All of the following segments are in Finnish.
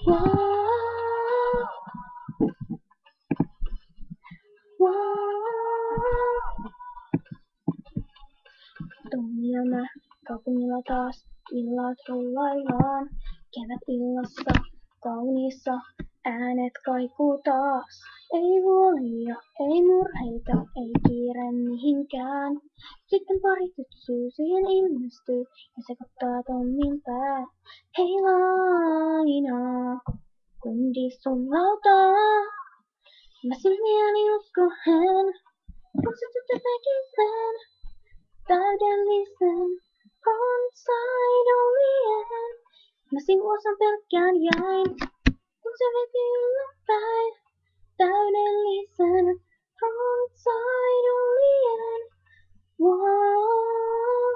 Wow, wow. Tunnelma kaupungilla taas, illat rullaillaan. Kevätillassa kauniissa äänet kaikuu taas. Ei huolia, ei murheita, ei kiire mihinkään. Sitten pari tytsyy siihen ilmestyy ja sekoittaa tonnin pää. Hei Laina, kundi sun lautaa. Mä silmiäni uskoen, kun sä tyttö teki sen. Täydellisen frontside-olien. Mä sivuosan pelkkään jäin, kun se veti ylöspäin. Täydellisen frontside-olien. Wow,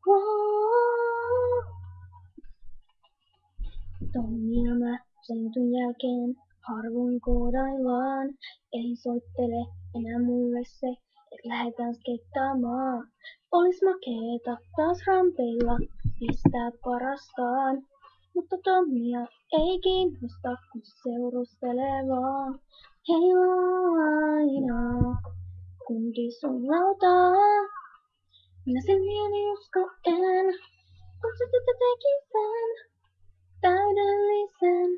wow. Tunnelma sen jutun jälkeen harvoin koodaillaan. Ei soittele enää mulle se, et lähetään skeittaamaan. Olis makeeta taas rampeilla pistää parastaan. Mutta Tommia ei kiinnosta, kun se seurustelee vaan. Hei Laina, kundi sun lautaa. Minä silmiäni uskoen, kun se tyttö teki sen. Täydellisen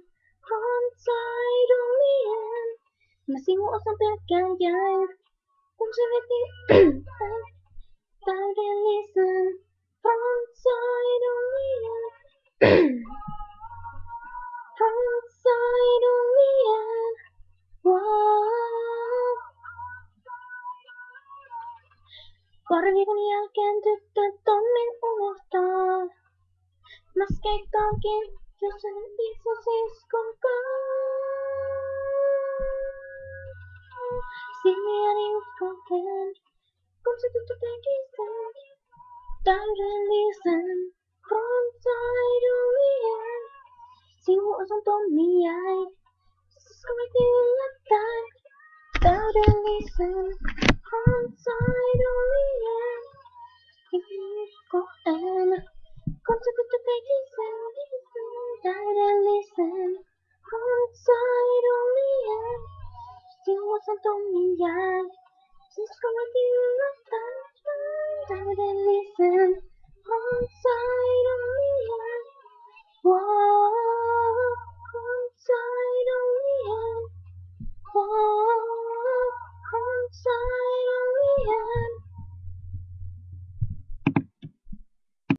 frontside-olien. Mä sivuosan pelkkään jäin, kun se veti täydellisen frontside-olien. Frontside-olien. Wow. Parin viikon jälkeen tyttö Tommin unohtaa. Mä skeittaankin, jos sen itse siskon silmiäni uskoen, kun se tyttö teki sen. Täydellisen frontside-olien. Sivuosan Tommi jäi, sisko veti yllättäen. Täydellisen frontside-olien. Uskoen, kun se tyttö teki sen. Täydellisen frontside-olien. Sivuosan Tommi jäi, sisko veti yllättäen. Täydellisen